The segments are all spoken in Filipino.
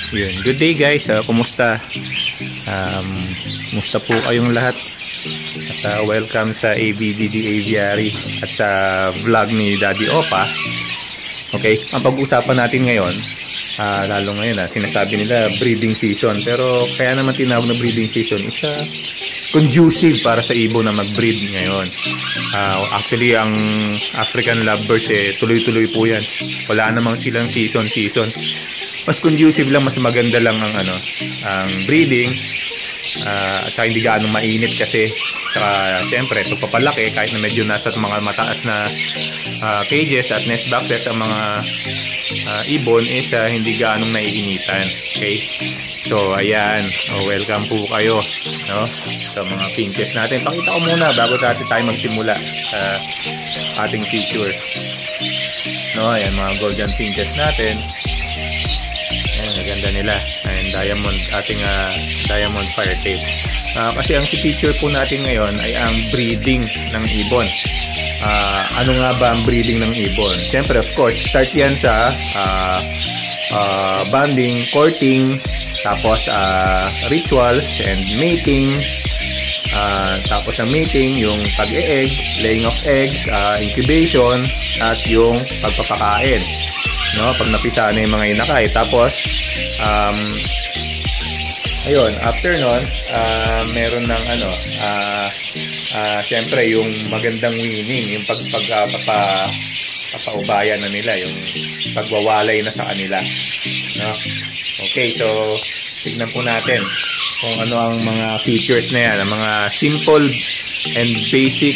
Yun. Good day guys, kumusta? Kumusta po kayong lahat? At welcome sa ABDD Aviary at sa vlog ni Daddy Opa. Okay, ang pag-usapan natin ngayon, lalo ngayon sinasabi nila breeding season, pero kaya naman tinawag na breeding season, isa conducive para sa ibon na mag-breed ngayon. Actually, ang African lovebirds tuloy-tuloy po yan. Wala namang silang season. Mas conducive lang, mas maganda lang ang breeding. At saka hindi gaano mainit kasi siyempre ito papalaki kahit na medyo nasa mga mataas na cages at nest boxes ang mga ibon hindi gaanong naiinitan. Okay, so ayan, welcome po kayo sa mga pinches natin. Pakita ko muna bago tayo magsimula sa ating feature. Ayan, mga golden pinches natin. Ayan, maganda nila. Ayan, ating diamond firetail. Kasi ang feature po natin ngayon ay ang breeding ng ibon. Ano nga ba ang breeding ng ibon? Siyempre, of course, start yan sa bonding, courting, tapos rituals and mating. Tapos ang mating, yung pag-e-egg, laying of eggs, incubation, at yung pagpapakain. Pag napisa na yung mga inakay. Tapos, ayun, after nun, meron ng siyempre yung magandang winning, yung papaubayan na nila, yung pagwawalay na sa kanila. Okay, so tignan po natin kung ano ang mga features na yan, ang mga simple and basic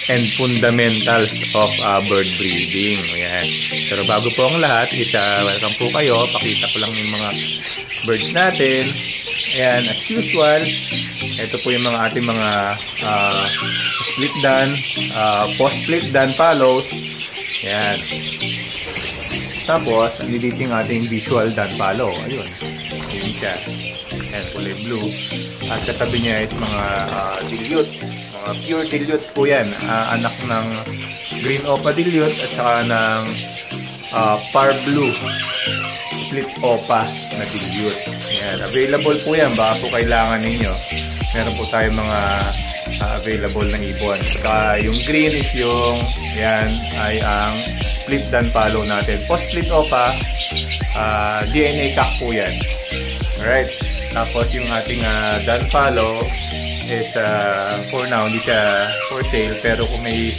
and fundamentals of bird breeding. Ayan. Pero bago po ang lahat, welcome po kayo. Pakita ko lang yung mga birds natin. Ayan, as usual, ito po yung mga ating mga split dan, post-split dan follows. Ayan. Tapos, niliting ating visual dan follow. Ayun. Ayun siya. Ayan, kulay blue. At katabi niya is mga dilute. Mga pure dilute po yan. Anak ng green opa dilute at saka ng par blue split opa na dilute. Ayan, available po yan. Baka po kailangan ninyo. Meron po tayong mga available na ibon. Saka yung green is yung yan ay ang split dan follow natin. Post split opa, DNA cock po yan. Alright. Tapos yung ating dan follow is for now hindi siya for sale, pero kung may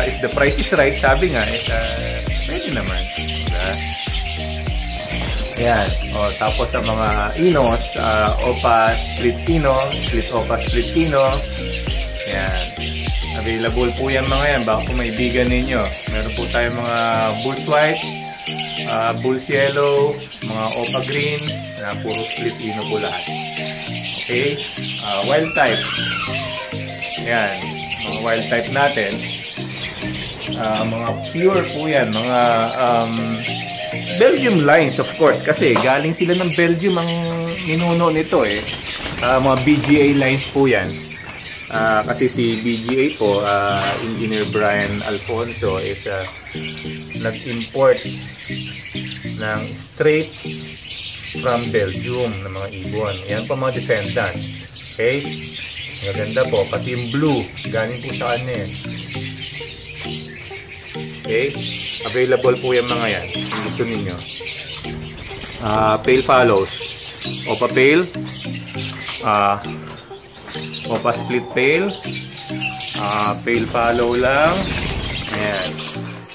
if the price is right, sabi nga pwede naman. Ayan. Tapos sa mga inos, opa split ino, split opa split ino. Ayan. Available po yan mga yan. Baka po maibigan ninyo. Meron po tayong mga bulls white, bulls yellow, mga opa green, puro split ino po lahat. Okay. Wild type. Ayan. Mga wild type natin. Mga pure po yan. Mga Belgium lines, of course, kasi galing sila ng Belgium ang ninuno nito mga BGA lines po yan. Kasi si BGA po, Engineer Brian Alfonso is nag-import ng straight from Belgium ng mga ibon. Yan po mga descendant. Okay? Maganda po. Pati yung blue, galing po sa kanya. Okay? Available po yung mga yan. Gusto ninyo. Pale follows. Opa pale. Opa split pale. Pale follow lang. Ayan.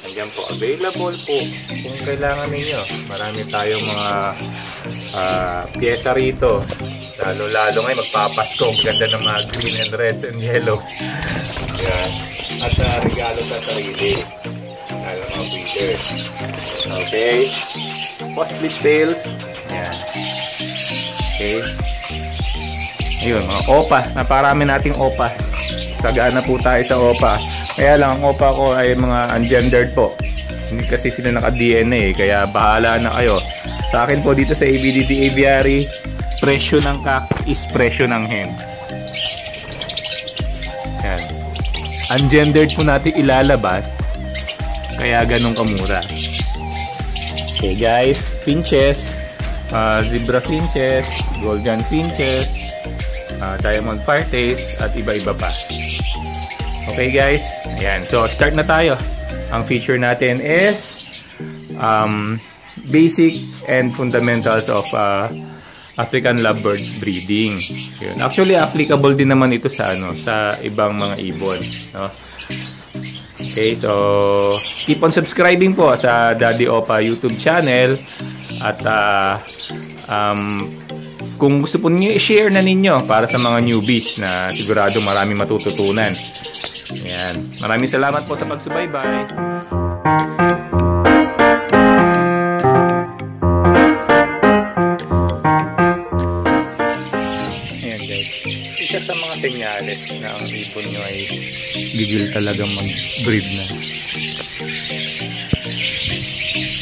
Andiyan po. Available po. Kung kailangan ninyo. Marami tayong mga pyesa rito. Lalo ngayon magpapasko. Ganda ng mga green and red and yellow. Ayan. At regalo sa sarili. Mga breeders. Okay. Post split tails. Ayan. Okay. Ayun, mga opa. Naparami nating opa. Sagana po tayo sa opa. Kaya lang, ang opa ko ay mga ungendered po. Hindi kasi sila naka-DNA. Kaya bahala na kayo. Sa akin po dito sa ABDD Aviary, presyo ng cock is presyo ng hen. Ayan. Ungendered po natin ilalabas. Kaya ganun kamura. Okay guys, pinches. zebra finches, golden finches, diamond firetails, at iba-iba pa. Okay guys, ayan. So start na tayo. Ang feature natin is basic and fundamentals of African lovebirds breeding. Yun. Actually, applicable din naman ito sa sa ibang mga ibon, no? Okay, so keep on subscribing po sa Daddy Opa YouTube channel at kung gusto po niyo i-share na ninyo para sa mga newbies na sigurado maraming matututunan. Ayan. Maraming salamat po sa pagsubaybay. Ayan guys. Isa sa mga senyales na ang ibon nyo ay gigil talagang mag-breed na.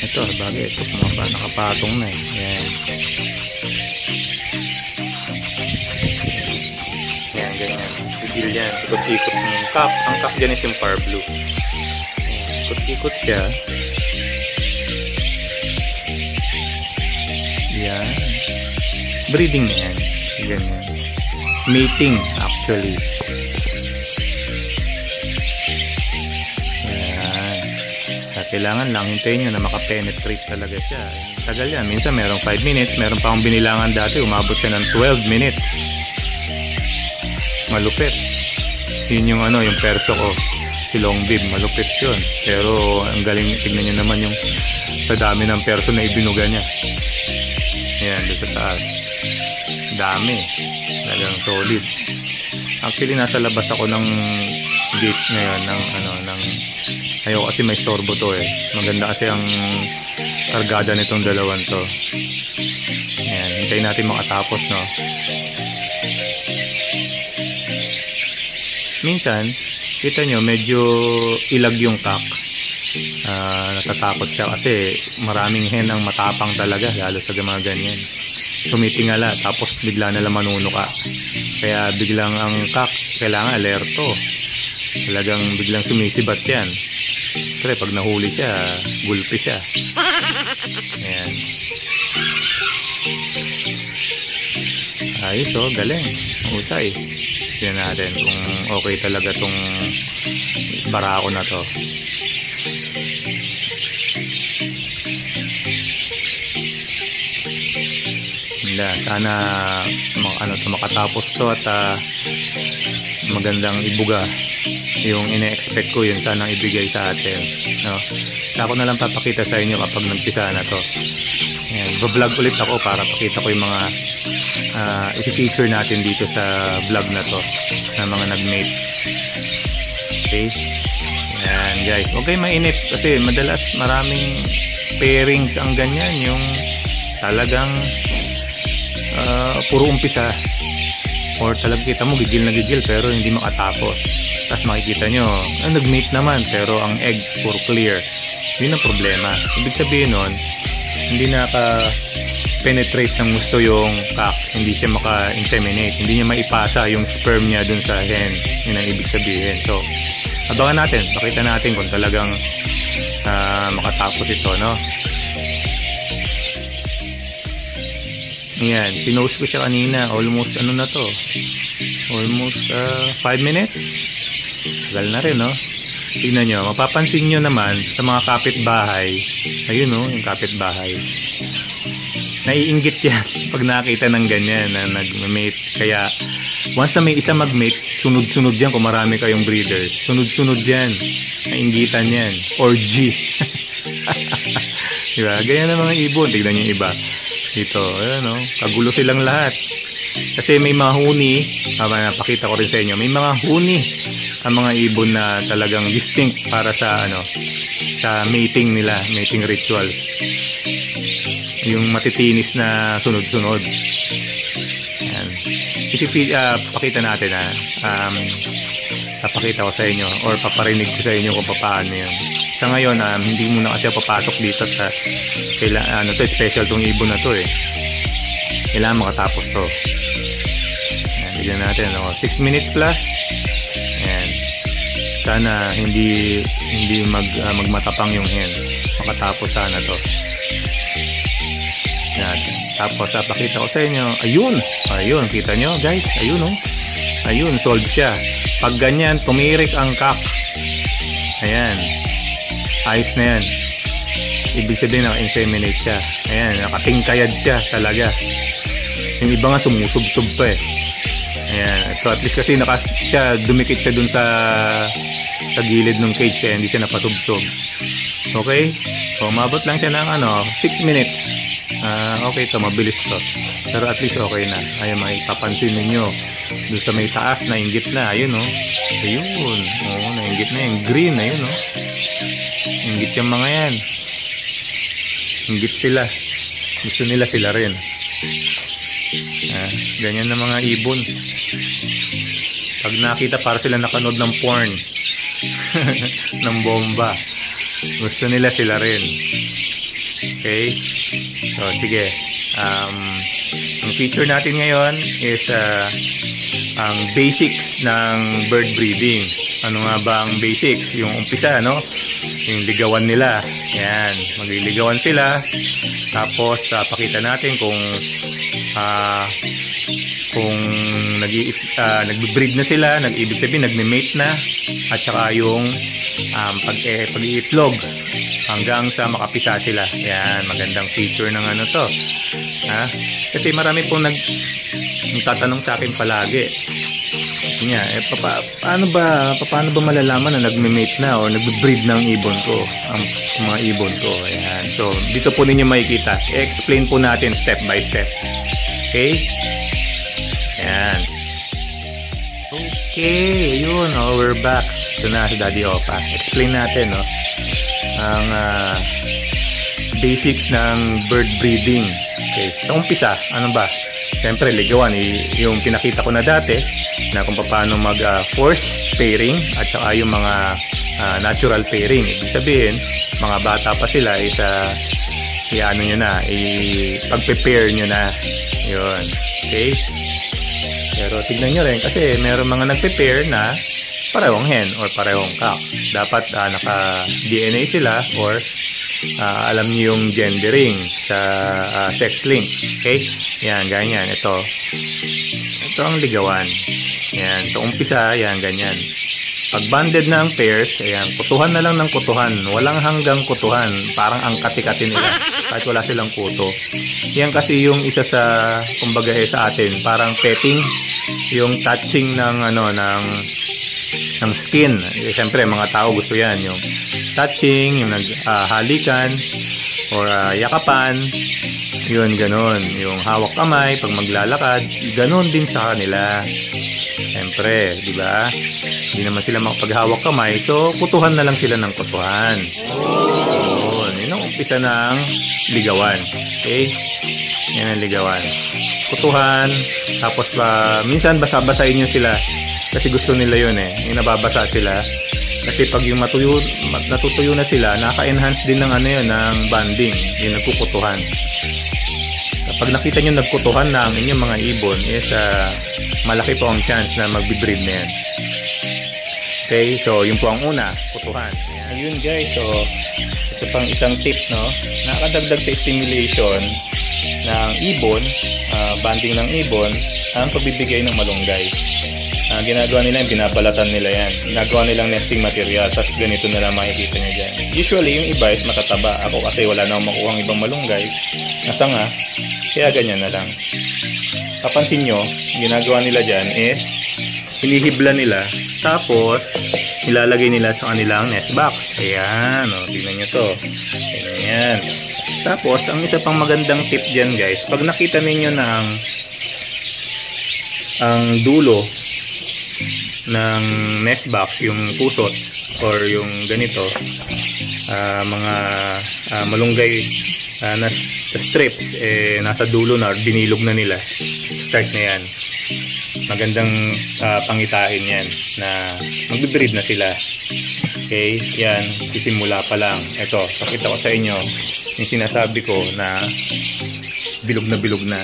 Ito, bagay. Ito mga nakapatong na eh. Ayan. Ayan, ganyan. Gigil yan. Ikot-ikot yung cup. Ang cup dyan is yung far blue. Ikot-ikot siya. Ayan. Breeding na yan. Ganyan. Mating actually. Ayan. Kailangan lang hintayin nyo na makapenetrate talaga siya. Tagal yan. Minsan merong 5 minutes. Meron pa akong binilangan dati. Umabot siya ng 12 minutes. Malupit. Yun yung yung perso ko. Si Longbib. Malupit yun. Pero ang galing. Tignan nyo naman yung sa dami ng perso na ibinuga niya. Ayan. Dito sa taas. Dami. Talagang solid. Actually, nasa labas ako ng gate ngayon. Ng ayaw kasi may storbo to eh. Maganda kasi ang kargada nitong dalawan to. Ayan. Hintayin natin makatapos, no? Minsan, kita nyo, medyo ilag yung cock. Natatakot siya kasi maraming hen ang matapang talaga, lalo sa mga ganyan. Tumitingala, tapos bigla na lang manunuka. Kaya biglang ang cock, kailangan alerto. Talagang biglang sumisibat yan. Kasi pag nahuli siya, gulpi siya. Ayan. Ayos oh, galing. Husay. Tignan natin kung okay talaga tong barako na to. Sana makatapos to at magandang ibuga yung ine-expect ko, yun sanang ibigay sa atin, no? Ako na lang papakita sa inyo kapag nagpisa na to. Ayan, vlog ulit ako para pakita ko yung mga i-feature natin dito sa vlog na to na mga nag-mate. Okay, ayan guys, okay, mainit kasi madalas maraming pairings ang ganyan, yung talagang puro umpisa or talagang kita mo gigil na gigil pero hindi makatapos. Tapos makikita nyo nag-mate naman pero ang egg puro clear. Yun ang problema. Ibig sabihin nun, hindi naka-penetrate ng gusto yung cock, hindi siya maka-inseminate, hindi niya maipasa yung sperm niya dun sa hen. Yun ang ibig sabihin. So abangan natin, pakita natin kung talagang makatapos ito, no? Yan, pinost ko siya kanina. Almost na to? Almost 5 minutes. Tagal na rin, no? Tignan nyo, mapapansin nyo naman sa mga kapitbahay. Ayun, no, yung kapitbahay. Naiinggit yan pag nakita ng ganyan na nag-mate. Kaya once na may isa mag-mate, sunod-sunod yan kung marami kayong breeders. Sunod-sunod yan. Nainggitan yan. Orgy. Diba? Ganyan na mga ibon. Tignan nyo yung iba. Dito, no? Kagulo silang lahat. Kasi may mga huni, napakita ko rin sa inyo, may mga huni ang mga ibon na talagang distinct para sa sa mating nila, mating ritual. Yung matitinis na sunod-sunod. Ayan. Pakita natin papakita ko sa inyo or paparinig ko sa inyo kung paano yun. Sa ngayon, hindi muna kasi papasok dito sa special tong ibon na to eh. Kailangan makatapos to. Ayan, bigyan natin 6 minutes plus. Ayan. Sana hindi magmatapang yung hen. Makatapos sana to. Ayan. Tapos pakita ko sa inyo. Ayun. Ayun, kita nyo guys. Ayun oh. Ayun, solved siya. Pag ganyan, tumirik ang cock. Ayan. Ayos na yan. Ibig sabihin naka-inseminate siya. Ayan, nakatingkayad siya talaga. Yung iba nga sumusubsob pa eh. Ayan. So at least kasi dumikit siya dun sa gilid ng cage kaya hindi siya napasubsob. Okay? So umabot lang siya ng 6 minutes. Okay to, mabilis to. Pero at least okay na. Ayun, maipapansin ninyo. Doon sa may taas, nainggit na. Ayun oh. Ayun. Oo, nainggit na yung green. Ayun oh. Inggit yung mga yan. Inggit sila. Gusto nila sila rin. Ganyan na mga ibon. Pag nakita para sila nakanood ng porn. Ng bomba. Gusto nila sila rin. Okay? So, sige. Ang feature natin ngayon is ang basics ng bird breeding. Ano nga ba ang basics? Yung umpisa, no? Yung ligawan nila. Yan. Magliligawan sila. Tapos, pakita natin kung nag-breed na sila, ibig sabihin nagme-mate na, at saka yung pag-iitlog hanggang sa makapisa sila. Yan, magandang feature ng to. Kasi marami pong nagtatanong sa akin palagi. Nga, paano ba malalaman na nagme-mate na o nagbe-breed ng ibon ko, ang mga ibon ko. Ayan. So, dito po ninyo makikita. I-explain po natin step by step. Okay? Ayan. Okay, ayun, we're back. Ito na si Daddy Opa. Explain natin, no? Ang basics ng bird breeding. Okay, sa umpisa, ano ba? Siyempre, ligawan. Yung pinakita ko na dati, na kung paano mag-force pairing at saka yung mga natural pairing. Ibig sabihin, mga bata pa sila, pag-prepare nyo na. Yun. Okay? Pero tignan nyo rin kasi meron mga nag-prepare na parehong hen or parehong cock. Dapat naka-DNA sila or alam nyo yung gendering sa sex link. Okay? Yan, ganyan. Ito ang ligawan. Yan. So, umpisa, yan, ganyan. Pag banded na ang pairs, ayan, kutuhan na lang ng kutuhan. Walang hanggang kutuhan. Parang ang kati-kati nila. Kahit wala silang kuto. Yan kasi yung isa sa, kumbaga sa atin, parang petting. Yung touching ng skin. Siyempre, mga tao gusto yan. Yung touching, yung naghalikan, or yakapan. Yun, ganun. Yung hawak kamay, pag maglalakad, ganun din sa kanila. Siyempre, di ba? Hindi naman sila makapaghawak kamay, so kutuhan na lang sila ng kutuhan. Yun ang umpisa ng ligawan. Okay? Yan ang ligawan. Kutuhan, tapos minsan basa-basahin nyo sila kasi gusto nila yun yung nababasa sila. Kasi pag yung natutuyo na sila, naka-enhance din ng ng bonding, yung nagkukutuhan. Kapag nakita nyo nagkutuhan na ang inyong mga ibon, malaki po ang chance na magbe-breed na yan. Okay, so yun po ang una, kutuhan. Ayun guys, so ito pang isang tip, no? Nakakadagdag sa stimulation ng ibon, banding ng ibon, ang pagbibigay ng malunggay. Ginagawa nila yung pinabalatan nila yan. Ginagawa nilang nesting material, tapos ganito na lang makikita nyo dyan. Usually, yung iba is matataba. Ako kasi wala na akong makuha ang ibang malunggay. Nasanga, kaya ganyan na lang. Papansin nyo, ginagawa nila dyan is hinihibla nila, tapos ilalagay nila sa kanilang nest box. Ayan, tingnan nyo to. Ayan. Tapos, ang isa pang magandang tip dyan guys, pag nakita ninyo na ang dulo ng nest box, yung pusot or yung ganito, mga malunggay na strips, nasa dulo na or binilog na nila, start na yan. Magandang pangitain yan na magbe-breed na sila. Okay, yan, sisimula pa lang. Ito, pakita ko sa inyo yung sinasabi ko na bilog na.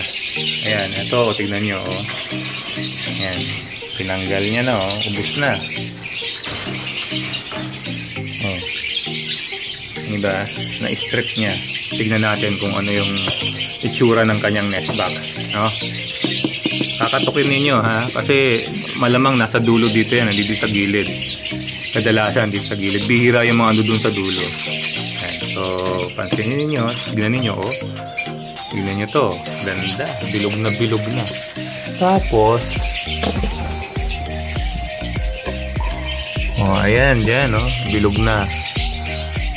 Ayan, ito, tignan nyo. Ayan, tinanggal niya na, ubos na. Diba? Na-strip niya. Tignan natin kung ano yung itsura ng kanyang nest box. No? Kakatukin ninyo ha. Kasi malamang nasa dulo dito yan. Dito sa gilid. Kadalasan dito sa gilid. Bihira yung mga doon sa dulo. Ayan. So, pansinin ninyo. Tignan ninyo. Oh. Tignan nyo to. Ganda. Bilog na bilog na. Tapos, oh, ayan. Dyan. Oh. Bilog na.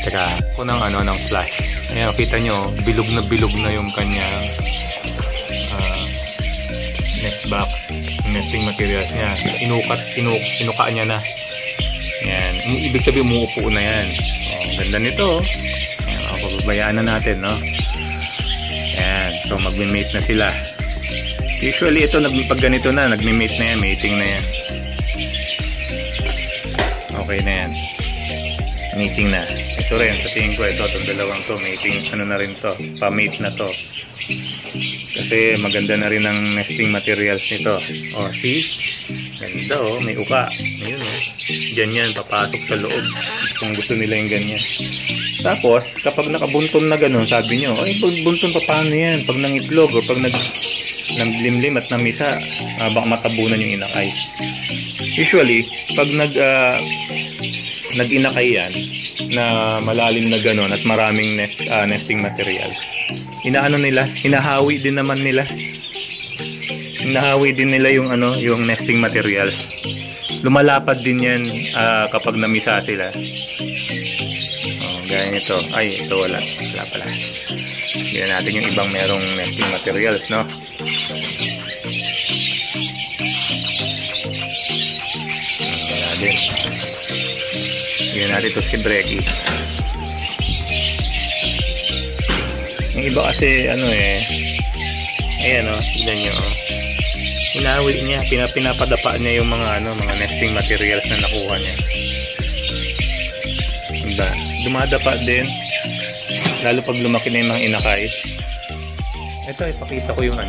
Teka, ako ng flash. Ayan, kita nyo, bilog na yung kanyang nest box, nesting materials niya. Inuka niya na. Ayan, ibig sabihin umuupo na yan. Oh, ganda nito. Ayan, pababayaan na natin, no? Ayan, so magme-mate na sila. Usually ito, pag ganito na, nagme-mate na yan, mating na yan. Okay na yan. Mating na. Ito rin, sa tingin ko ito, itong dalawang to, mating, ano na rin to, pa-mate na to. Kasi maganda na rin ang nesting materials nito. Oh, see? Ganda oh, may uka. Ayun oh. Diyan yan, papasok sa loob. Kung gusto nila yung ganyan. Tapos, kapag nakabunton na gano'n, sabi nyo, ay, bunton pa paano yan? Pag nangitlog o pag naglimlim at namisa, baka matabunan yung inakay. Usually, pag nag-inakay yan na malalim na gano'n at maraming nesting materials, inaano nila, hinahawi din naman nila. Hinahawi din nila yung yung nesting materials. Lumalapad din yan kapag namisa sila. Oh, gaya nito. Ay, ito wala. Wala pala. Tignan natin yung ibang merong nesting materials, no? Wala din. Tignan natin ito si Brecky. Yung iba kasi ayan o, tignan nyo o. Hinawi niya, pinapadapa niya yung mga mga nesting materials na nakuha niya. Diba? Dumadapa din, lalo pag lumaki na yung mga inakay. Ito, ipakita ko yung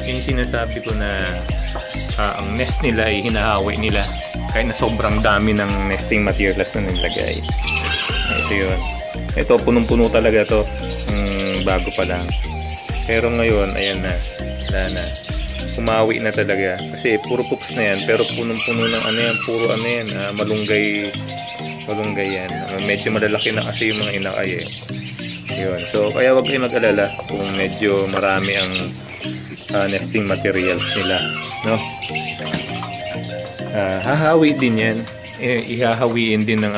yung sinasabi ko na ang nest nila ay hinahawi nila kahit na sobrang dami ng nesting materials na nilagay. Ito yun. Ito, punong-puno talaga to bago pa lang. Pero ngayon, ayan na, wala na. Kumawi na talaga. Kasi puro pups na yan, pero punong-puno ng puro malunggay yan. Medyo malalaki na kasi yung mga inakay eh. Yun. So, kaya wag kayo mag-alala kung medyo marami ang nesting materials nila. No? Hahawi din yan. Ihahawiin din ng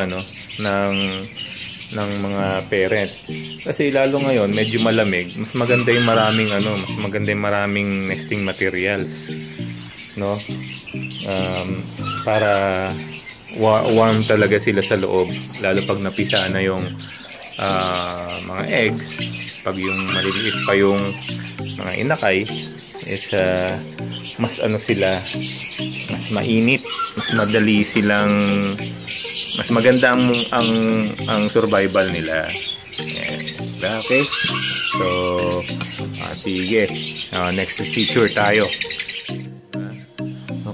ng mga parents. Kasi lalo ngayon medyo malamig, mas maganda yung maraming nesting materials, no? Para warm talaga sila sa loob, lalo pag napisa na yung mga eggs. Pag yung maliliit pa yung mga inakay is mas sila, mas mainit, mas madali silang, mas maganda ang survival nila. Okay, so sige, next feature tayo.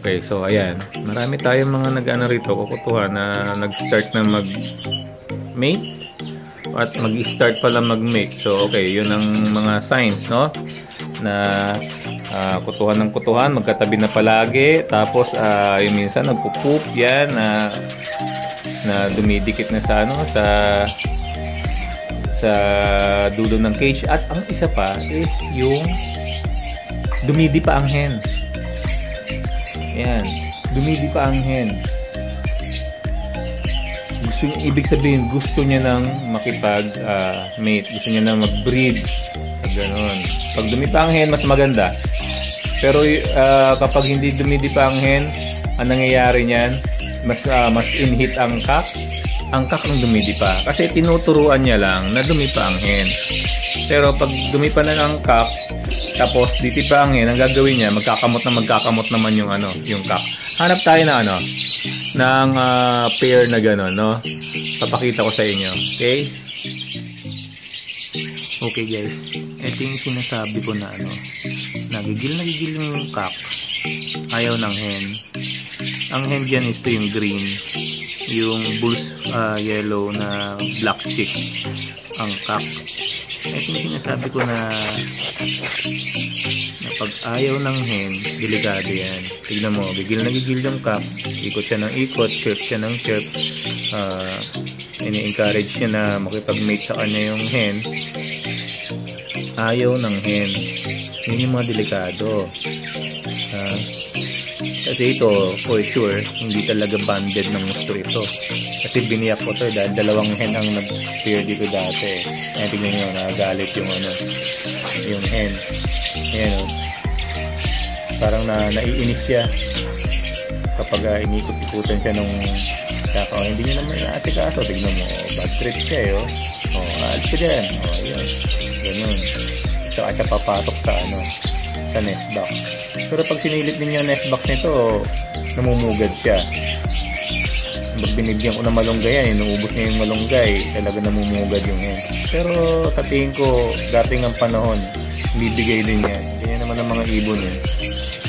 Okay, so ayan, marami tayong mga rito, kukutuhan na nag-start na mag-mate at mag-start pala mag-mate. So okay, yun ang mga signs, no, na kutuhan ng kutuhan, magkatabi na palagi. Tapos yung minsan nagpo-poop yan na dumidikit na sa dulo ng cage. At ang isa pa is yung dumidi pa ang hen. Yan, dumidi pa ang hen. Ibig sabihin, gusto niya nang makipag-mate, gusto niya nang mag-breed. Ganon. Pag dumi pa ang hen, mas maganda. Pero kapag hindi dumidi pa ang hen, ang nangyayari niyan, mas in-hit ang cock. Ang cock ang dumidi pa. Kasi tinuturuan niya lang na dumi pa ang hen. Pero pag dumi pa na ang cock, tapos diti pa ang hen, ang gagawin niya, magkakamot naman yung cock. Hanap tayo na ng pair na gano'n, no? Papakita ko sa inyo. Okay? Okay guys, ito yung sinasabi ko na nagigil yung cock, ayaw ng hen. Ang hen dyan is ito yung green, yung yellow na black chick ang cock. Ito yung sinasabi ko na pag ayaw ng hen, delikado yan. Tignan mo, gigil na gigil yung cock, ikot siya ng ikot, chirp siya ng chirp. Ini-encourage niya na makipag-mate sa kanya yung hen. Ayaw ng hen. Yun yung mga delikado. Kasi ito, for sure, hindi talaga banded ng gusto ito. Kasi biniyak ko to dahil dalawang hen ang nag-pair dito dati. Ayan, tignan nyo, nagagalit yung hen. Ayan, parang naiinis siya kapag inikot-ikutan siya nung kaka. Hindi nyo naman naasikaso. Tignan mo, bad trip siya alis ka dyan. Yun. Ganun. So, at siya papasok sa sa nest box. Pero pag sinilip ninyo yung nest box nito, namumugad siya. Pag binigyan ko ng malunggay yan, inuubos niya yung malunggay, talaga namumugad yung hen. Pero sa tingin ko, dating ang panahon, bibigay din yan. Ganyan naman ang mga ibon yan.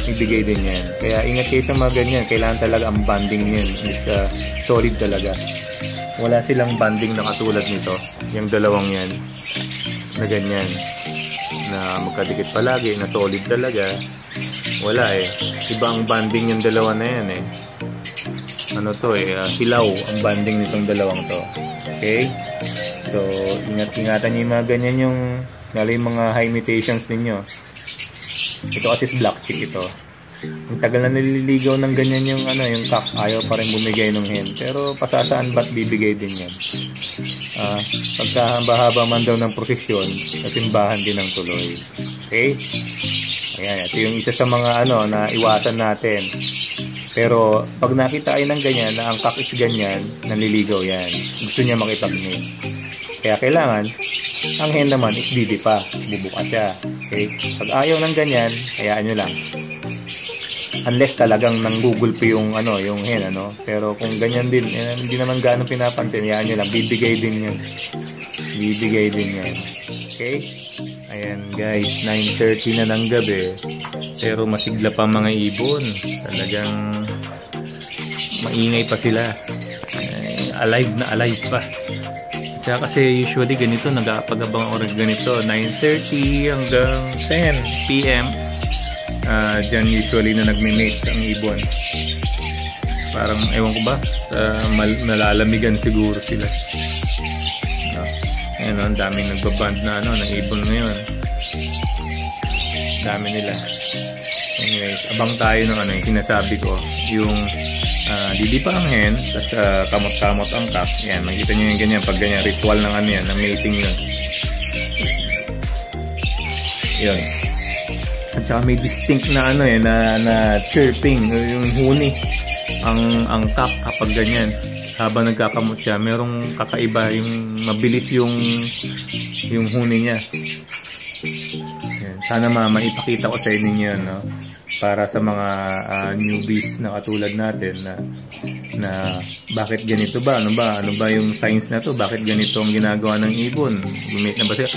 Bibigay din yan. Kaya ingat kayo sa mga ganyan. Kailangan talaga ang banding yan. It's solid talaga. Wala silang banding na katulad nito. Yung dalawang yan. Na ganyan. Na magkadikit palagi. Na solid talaga. Wala Iba ang banding yung dalawa na yan silaw ang banding nitong dalawang to. Okay? So, ingatan nyo yung mga ganyan lalo yung mga high mutations ninyo. Ito kasi black chick ito. Ang tagal na nililigaw ng ganyan yung cock, ayaw pa rin bumigay ng hen. Pero pasasaan ba't bibigay din yan? Pagkahaba-haba man daw ng prosesyon, nasimbahan din ang tuloy. Okay? Ayan, ito yung isa sa mga na iwasan natin. Pero pag nakita kayo ng ganyan, na ang cock is ganyan, nanliligaw yan. Gusto niya makipag-mate. Kaya kailangan, ang hen naman is didi pa. Bubuka siya. Okay? Pag ayaw ng ganyan, hayaan nyo lang. Unless talagang nanggugulpo yung yung hen, Pero kung ganyan din, hindi naman gaano pinapansin, hayaan nyo lang. Bibigay din yan. Bibigay din yan. Okay? Ayan guys, 9:30 na ng gabi. Pero masigla pa mga ibon. Talagang maingay pa sila. Alive na alive pa. Kaya kasi usually ganito, nagpag-abang oras ganito, 9:30 hanggang 10 PM. Diyan usually na nagme-mate ang ibon. Parang, ewan ko ba, nalalamigan siguro sila. Ayan ang daming nagbaband na ng ibon ngayon. Dami nila. Anyways, abang tayo ng yung sinasabi ko. Yung didi pa ang hen, tapos kamot-kamot ang cock. Yan, makikita nyo yung ganyan, pag ganyan, ritual ng yan, ng mating yun. Yun. At saka may distinct na na chirping, yung huni. Ang cock kapag ganyan. Habang nagkakamot siya, merong kakaiba, yung mabilis yung huni niya. Yan. Sana maipakita ko sa inyo yun, para sa mga newbies na katulad natin na bakit ganito ba? Ano ba yung science na to? Bakit ganito ang ginagawa ng ibon? Mag-mate na ba siya?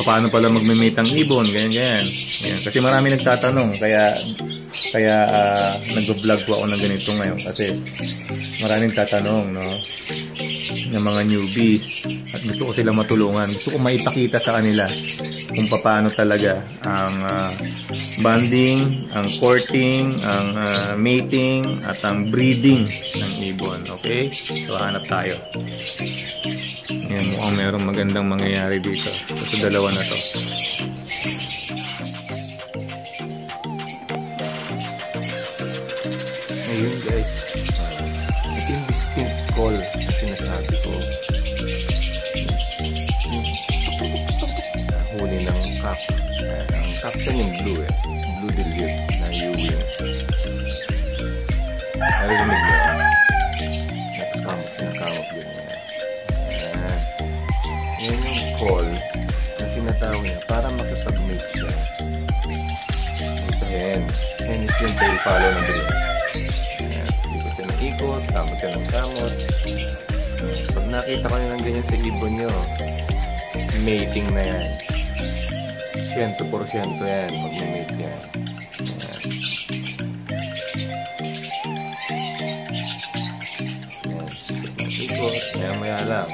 Paano pala mag-mate ang ibon? Ganyan. Yan. Kasi marami nagtatanong, kaya nag-vlog po ako ng ganito ngayon kasi maraming tatanong ng mga newbies at gusto ko sila matulungan. Gusto ko maipakita sa kanila kung paano talaga ang bonding, ang courting, ang mating at ang breeding ng ibon. Okay? So hanap tayo. Yan, mukhang mayroong magandang mangyayari dito sa dalawa na to. Ayun guys, ito yung distinct call na sinasabi ko. Huli ng cock. Ang cock yung blue blue dilute na U-wing. Narinig mo nakakamot ganyan. Yan yung call na tinatawag niya para makipag-mate siya. Ito yan is yung tail follow na green. Ikot siya ng ikot, kamot siya ng kamot. Pag nakita ko nyo ng ganyan sa ibon nyo, mating na yan. 100% yan, mag-mate yan. ikot. Maya lang.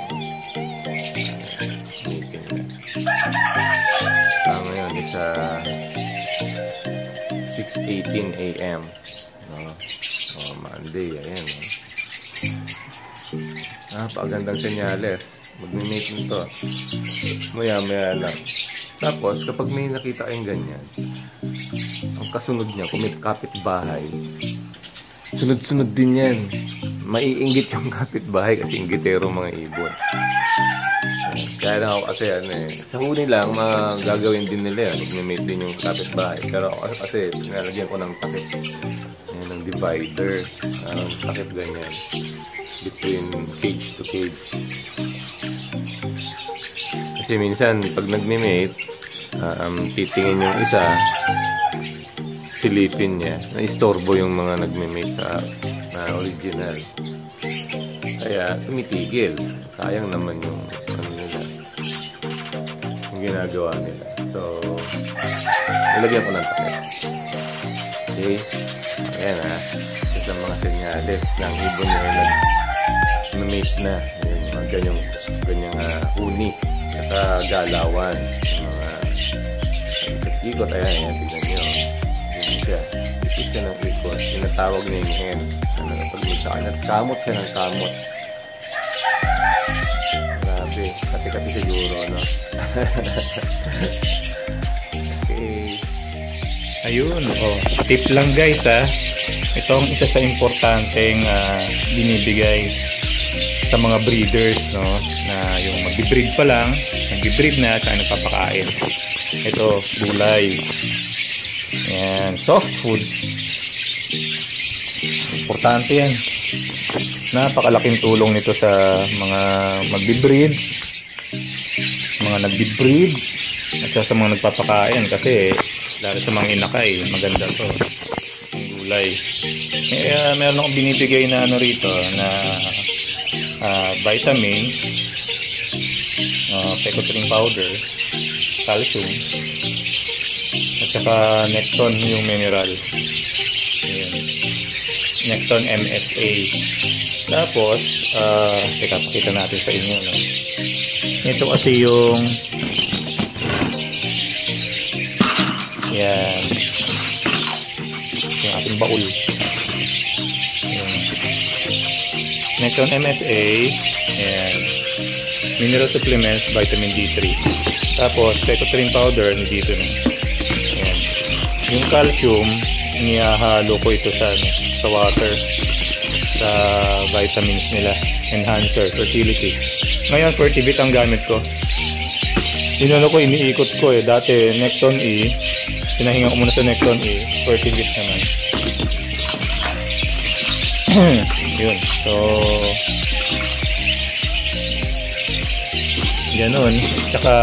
Ngayon is 6:18 AM. No? Monday. Ayan. Pagandang senyales. Mag-mate nito. Maya lang. Tapos, kapag may nakita kayong ganyan, ang kasunod niya, kung may kapitbahay, sunod-sunod din yan. Maiinggit yung kapitbahay kasi inggitero mga ibon. Kaya lang ako kasi sa huli lang, magagawin din nila yan. Mag-mate din yung kapitbahay. Pero ako kasi, pinalagyan ko ng takip. Yan, ng divider. Takip ganyan. Between cage to cage. Kasi minsan, pag nag-mate, titingin yung isa, silipin niya, na-istorbo yung mga nag-mate na original. Kaya, tumitigil. Sayang naman yung nila. Yung ginagawa nila. So, nilagyan ko ng takip. Okay? Ayan Isa mga senyales ng ibon nyo nag-mate na. Ayan, mga ganyang uni at galawan. Mga ikot, ayan, tignan nyo. Yan siya. Ikot siya ng ikot. Tinatawag na yung hen. Pag-mate sa kanya, kamot siya ng kamot. Grabe, kati-kati siguro, no? Okay. Ayun, tip lang guys ito ang isa sa importanteng binibigay sa mga breeders, no, na yung magbi-breed pa lang, nagbi-breed na at nagpapakain. Ito, gulay. Yan, soft food. Importante yan. Napakalaking tulong nito sa mga magbi-breed, mga nagbi-breed, at sa mga nagpapakain kasi lalo sa mga inakay, maganda to. Yung gulay. Meron akong binibigay na rito na vitamin, pecotrin powder, calcium, at saka Necton yung mineral. Ayan. Necton MSA. Tapos, teka, pakita natin sa inyo. No? Ito kasi yung yan. Yung ating baul. Yan. Necton MSA. Yan. Mineral supplements, vitamin D3. Tapos, pecotrin powder, dito na. Yan. Yung calcium, niyahalo ko ito sa water, sa vitamins nila, enhancer, fertility. Ngayon, Fertivit ang gamit ko. Iniikot ko dati Necton E, pinahinga ko muna sa Necton E, Fertivit naman. Yun, so ganun. Tsaka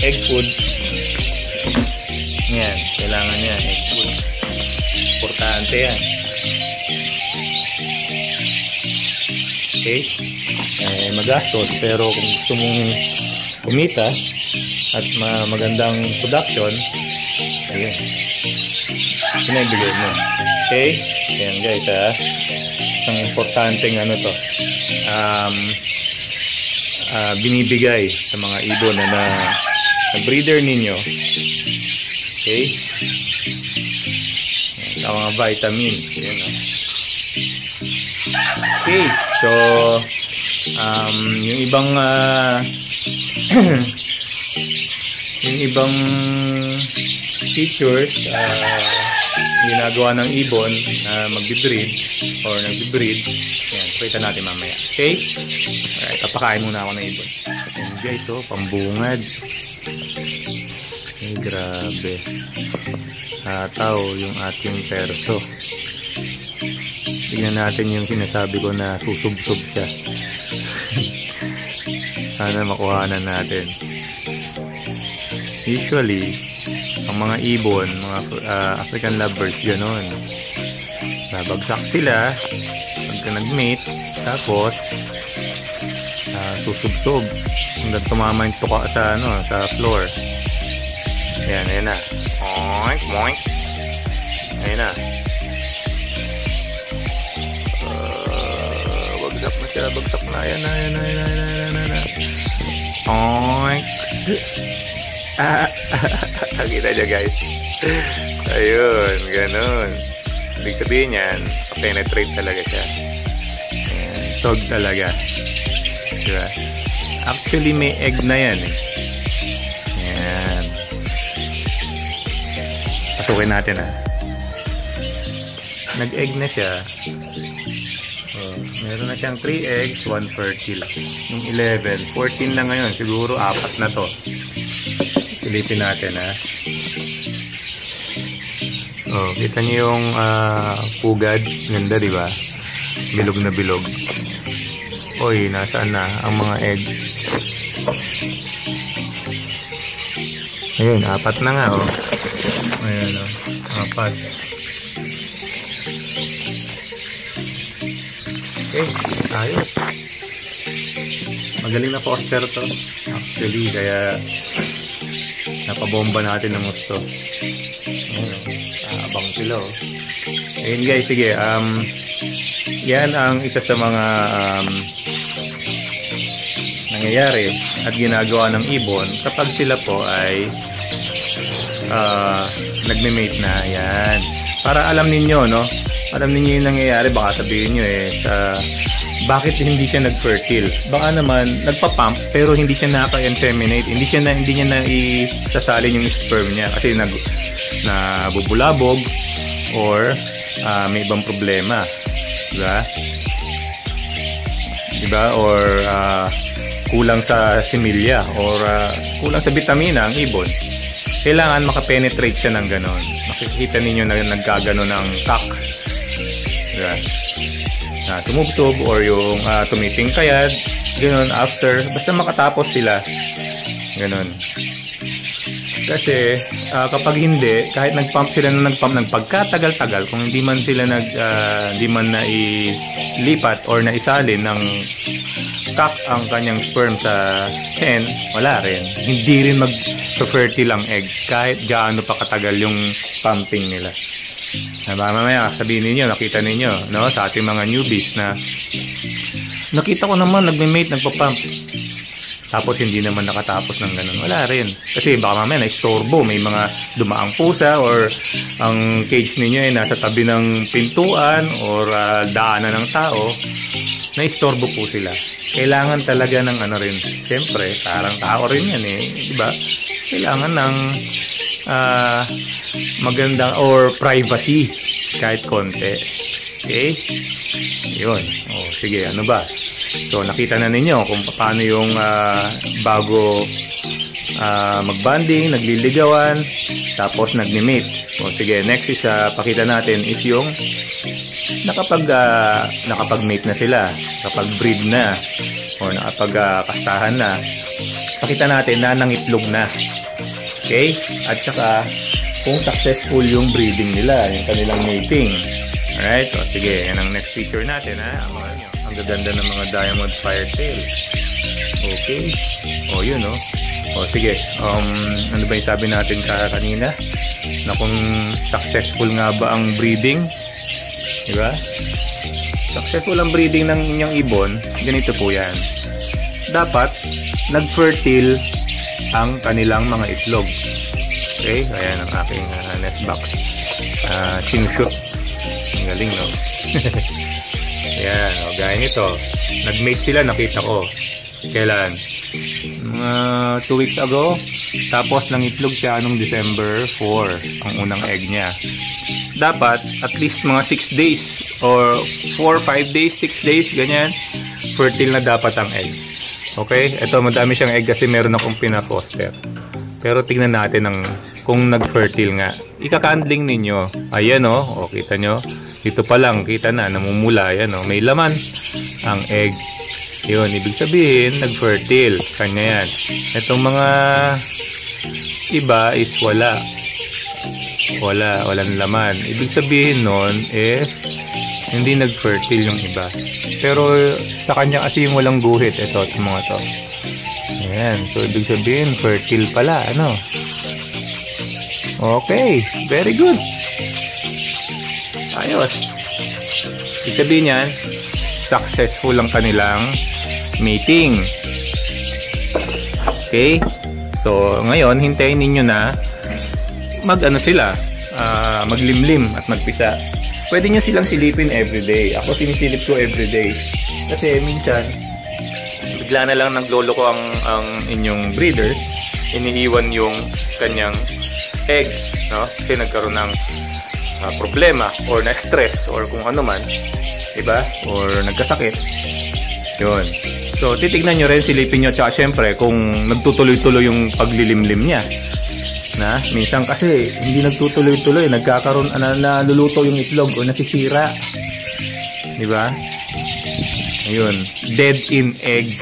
egg food, yan, kailangan yan, egg food, importante yan. Okay, magastos, pero kung gusto mong kumita at magandang production, ayun, pinabigay mo. Okay, ayan guys isang importanteng binibigay sa mga ibon na breeder ninyo. Okay, sa mga vitamins. Ayan, okay, so yung ibang yung ibang features ginagawa ng ibon na magbi-breed or nagbi-breed, yan, pakita natin mamaya. Okay? Alright, papakain muna ako ng ibon. Ayan guys, pambungad. Ay, grabe. Tataw yung ating perso. Tingnan natin yung sinasabi ko na susub-sub siya. Sana makuhanan natin. Usually, ang mga ibon, mga African lovebirds, gano'n. Babagsak sila pagka nag-mate, tapos susub-sub hanggang tumama yung tuka sa floor. Ayan na. Oink, oink. Ayan na. Wag Bagsak na siya. Bagsak na. Ayan na. Oink. Kita niya guys. Ayun, ganun. Ibig sabihin yan, penetrate talaga siya. Ayan, sog talaga. Diba? Actually, may egg na yan eh. Ayan. Pasukin natin ah. Nag-egg na siya. Oh, meron na siyang 3 eggs, 1 fertile. Yung 11, 14 na ngayon. Siguro 4 na to. Silipin natin ha. Oh, kita niyo yung pugad. Ganda, di ba? Bilog na bilog. Oy, nasaan na ang mga egg? Ayun, 4 na nga, oh. Ayun, oh. 4. Okay, ayos. Magaling na foster to. Actually, kaya napabomba natin ng gusto. Ayun, abang sila, oh. Ayun guys, sige. Yan ang isa sa mga nangyayari at ginagawa ng ibon kapag sila po ay nagme-mate na. Yan. Para alam ninyo, no? Alam niyo yung nangyayari, baka sabihin niyo bakit hindi siya nag-fertile? Baka naman nagpa-pump pero hindi siya naka-inseminate, hindi niya na isasalin yung sperm niya kasi nabubulabog or may ibang problema. Diba? Diba? Or kulang sa similya or kulang sa vitamina ang ibon. Kailangan makapenetrate siya ng ganon. Makikita ninyo na nagkagano ng cock. Diba? Tumubtob or yung tumitingkayad, gano'n after, basta makatapos sila, gano'n. Kasi kapag hindi, kahit nagpump sila ng pagkatagal-tagal, kung hindi man sila hindi man na ilipat or na isalin ng cock ang kanyang sperm sa hen, wala rin. Hindi rin mag-fertile ang egg kahit gaano pa katagal yung pumping nila. Mamaya sabihin ninyo, nakita ninyo, no, sa ating mga newbies na nakita ko naman nagme-mate, nagpa-pump, tapos hindi naman nakatapos ng ganun. Wala rin. Kasi baka mamaya na-istorbo, may mga dumaang pusa or ang cage ninyo ay nasa tabi ng pintuan or daanan ng tao, na-istorbo po sila. Kailangan talaga ng ano rin. Siyempre, parang tao rin yan eh. Diba? Kailangan ng magandang or privacy kahit konti. Okay? Yun. O, sige, ano ba? So, nakita na ninyo kung paano yung bago mag-bonding, nagliligawan, tapos nagme-mate. O, sige, next is pakita natin is yung nakapag-mate na sila, nakapag-breed na, o nakapag-kastahan na. Pakita natin na nangitlog na. Okay? At saka, kung successful yung breeding nila, yung kanilang mating. Alright? O, sige, yan ang next feature natin, ha? Ang gaganda ng mga diamond firetail. Okay? O, yun, o. O, sige. Ano ba yung sabi natin kanina? Na kung successful nga ba ang breeding? Diba? Successful ang breeding ng inyong ibon, ganito po yan. Dapat, nag-fertile ang kanilang mga itlog. Okay? Ayan ang aking nest box. Singshoot. Ang galing, no? Ayan, o, gaya nito. Nag-mate sila, nakita ko. Kailan? 2 weeks ago. Tapos, nangitlog siya nung December 4, ang unang egg niya. Dapat, at least mga 6 days or 4, 5 days, 6 days, ganyan. Fertile na dapat ang egg. Okay? Ito, madami siyang egg kasi meron akong pina-foster. Pero tignan natin kung nag-fertile nga. Ika-candling ninyo. Ayan o. O, kita nyo. Dito pa lang, kita na, namumula. Ayan o. May laman ang egg. Yun, ibig sabihin, nag-fertile. Kanya yan. Itong mga iba is wala. Walang laman. Ibig sabihin nun hindi nag-fertile yung iba. Pero sa kanya kasi yung walang guhit. Ito, yung mga to. Ayan. So, ibig sabihin, fertile pala. Ano? Okay. Very good. Ayos. Ibig sabihin yan, successful ang kanilang mating. Okay? So, ngayon, hintayin ninyo na sila, maglimlim at magpisa. Pwede nyo silang silipin everyday. Ako sinisilip ko everyday. Kasi minsan, bigla na lang nagloloko ang inyong breeder, iniiwan yung kanyang egg, no? Kasi nagkaroon ng problema or na-stress or kung ano man, diba? Or nagkasakit. Yun. So, titignan nyo rin, silipin nyo. Tsaka syempre, kung nagtutuloy-tuloy yung paglilimlim niya. Na, minsan kasi, hindi nagtutuloy-tuloy. Nagkakaroon, naluluto yung itlog o nasisira. Diba? Ayun. Dead in egg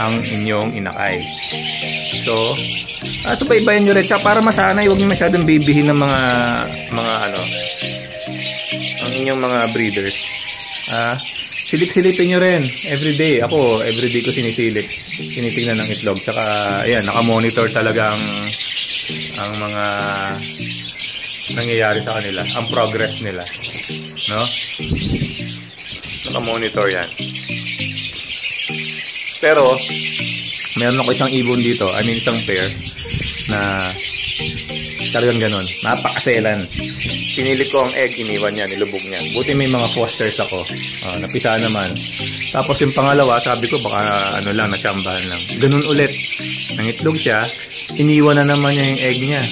ang inyong inakay. So, subaybayan nyo rin. Tsaka para masanay, huwag nyo masyadong bibihin ng mga ang inyong mga breeders. Silip-silipin nyo rin everyday. Ako, everyday ko sinisilip. Tinitingnan ng itlog. Saka, ayan, nakamonitor talaga ang mga nangyayari sa kanila. Ang progress nila. No? Nakamonitor yan. Pero, meron ako isang ibon dito. I mean, isang pair na talagang ganun. Napakaselan. Pinilit ko ang egg, iniwan niya, nilubog niya. Buti may mga fosters ako. Napisa naman. Tapos yung pangalawa, sabi ko baka natsambahan lang. Ganun ulit. Nangitlog siya, iniwan na naman niya yung egg niya.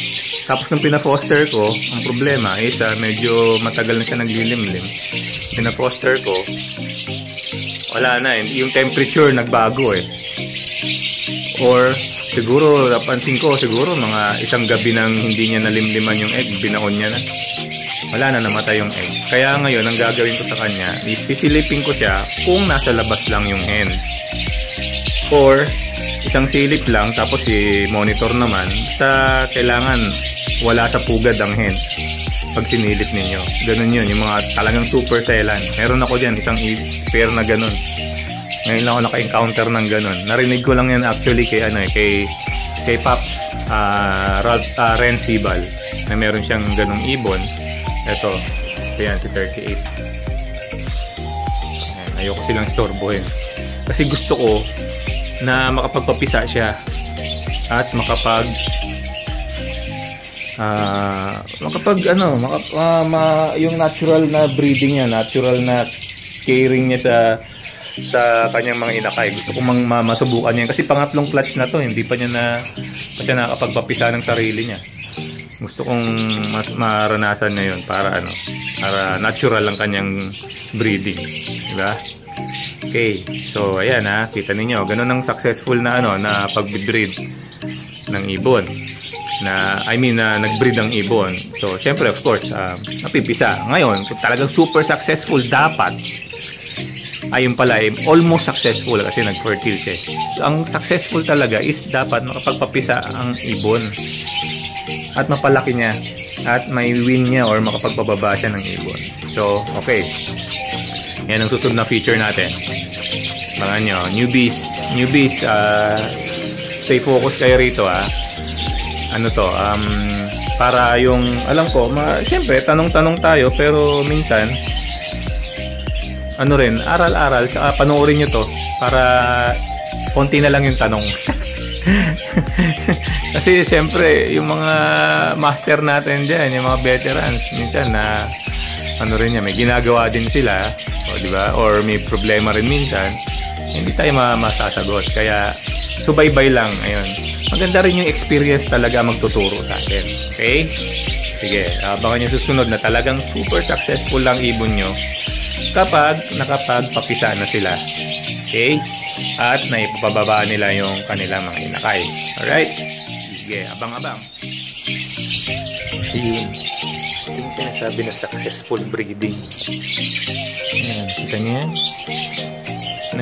Tapos nung pina-foster ko, ang problema is medyo matagal na siya naglilimlim. Pina-foster ko, wala na yung temperature nagbago Or siguro, napansin ko siguro mga isang gabi nang hindi niya nalimliman yung egg, binaon niya na. Wala na, namatay yung egg. Kaya ngayon, ang gagawin ko sa kanya, sisilipin ko siya kung nasa labas lang yung hen. Or, isang silip lang, tapos i-monitor naman sa kailangan wala sa pugad ang hen. Pag sinilip ninyo. Ganun yun, yung mga talagang super selan. Meron ako dyan, isang pair na ganun. Ngayon lang ako naka-encounter ng ganun. Narinig ko lang yan actually kay Pops Ren Sibal na meron siyang ganung ibon. Ito, yan si 38. Ayan, ayoko silang istorbohin. Kasi gusto ko na makapagpapisa siya at yung natural na breeding niya, natural na caring niya sa kanyang mga inakay. Gusto ko masubukan niya kasi pangatlong clutch na to, hindi pa niya nakapagpapisa ng sarili niya. Gusto kong maranasan niya yun para natural lang kanyang breeding, diba? Okay, so ayan kita ninyo, ganun ang successful na na pag-breed ng ibon. Nag-breed ang ibon. So, syempre, of course, napipisa. Ngayon, kung talagang super successful, dapat ayun pala, almost successful kasi nag-fertile siya. So, ang successful talaga is dapat makapagpapisa ang ibon at mapalaki niya at may win niya or makapagpababa siya ng ibon. So, okay. Yan ang susunod na feature natin. Mga nyo, newbies, stay focus kayo rito para yung, alam ko, siyempre, tanong-tanong tayo, pero minsan, aral-aral, saka panoorin nyo to, para konti na lang yung tanong. Kasi, siyempre, yung mga master natin dyan, yung mga veterans, minsan may ginagawa din sila, diba? Or may problema rin minsan, hindi tayo masasagot. Kaya, subaybay lang, ayun. Maganda rin yung experience talaga magtuturo sa atin. Okay? Sige, abangan nyo susunod na talagang super successful lang ibon nyo kapag nakapagpapisa na sila. Okay? At naipapababa nila yung kanilang mga inakay. Alright? Sige, abang-abang. Yun. Yung sinasabi na successful breeding. Ayan, kita nyo yan?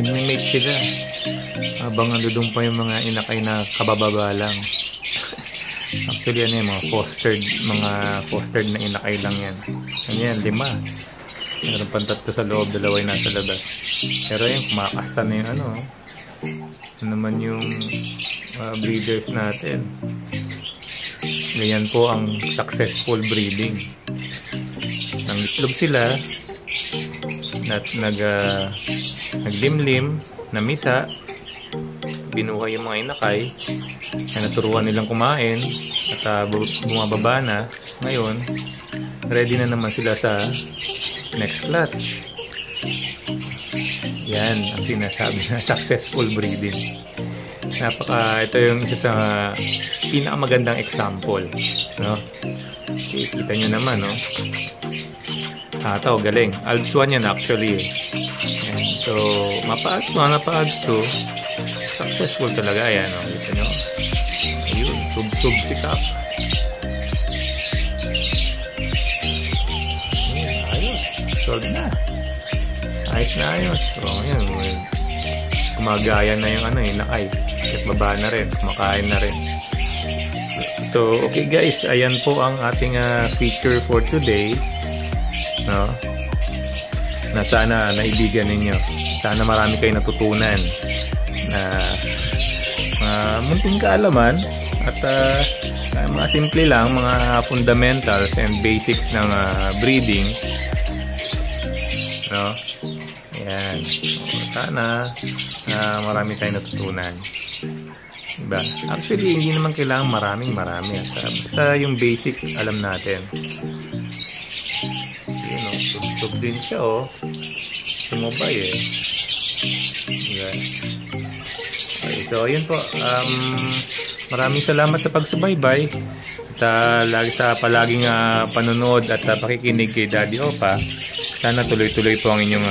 Nag-mate sila. Habang doon pa yung mga inakay na kabababa lang. Actually, mga fostered na inakay lang yan. Yan, 5. Meron pang 3 sa loob, 2 yung nasa labas. Pero yung kumakasta na yung naman yung breeders natin. Ganyan po ang successful breeding. Nang itlog sila, naglimlim na misa, binuhay yung mga inakay na naturuan nilang kumain at bumababa na. Ngayon, ready na naman sila sa next clutch. Yan ang sinasabi na successful breeding. Ito yung isa sa pinakamagandang example, no? Okay, kita nyo naman, no? Ito, galing. Alps 1 yan actually. Yan. So, mapa-Alps 1, mapa-Alps 2, successful talaga yan, no? Kita nyo? Ayun, sub-sub sikap. Ayos, solve na. Ayos na ayos. So, yan, gumagaya na yung lakay. At baba na rin, kumakain na rin. So, okay guys, ayan po ang ating feature for today, no? Na sana naibigan ninyo. Sana marami kayo natutunan na munting kaalaman at mga simple lang, mga fundamentals and basics ng breeding, no? Ayan. Sana marami tayong natutunan. Diba? Actually, hindi naman kailangan marami. Basta yung basic alam natin. Yun, tug din siya, sumabay, diba? Okay, so, yun po. Maraming salamat sa pagsubaybay. At lagi sa palaging panonood at pakikinig kay Daddy Opa. Sana tuloy-tuloy po ang inyong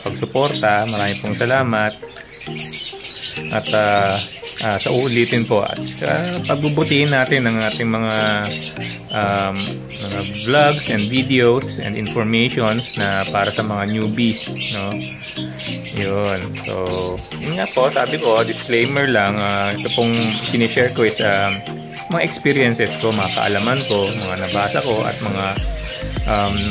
pagsuporta. Maraming pong salamat. At sa uulitin po at pagbubutihin natin ang ating mga vlogs and videos and informations na para sa mga newbies, no? Yun. So, yun nga po, sabi ko, disclaimer lang, ito pong sinishare ko is mga experiences ko, mga kaalaman ko, mga nabasa ko at mga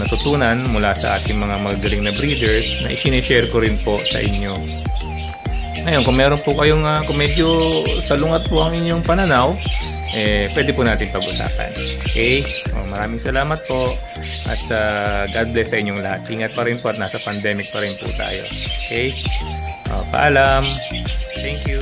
natutunan mula sa ating mga magagaling na breeders na isinishare ko rin po sa inyo. Ngayon, kung meron po kayong, kung medyo salungat po ang inyong pananaw, pwede po natin pag-usapan. Okay? Maraming salamat po at God bless sa inyong lahat. Ingat pa rin po at nasa pandemic pa rin po tayo. Okay? Paalam. Thank you.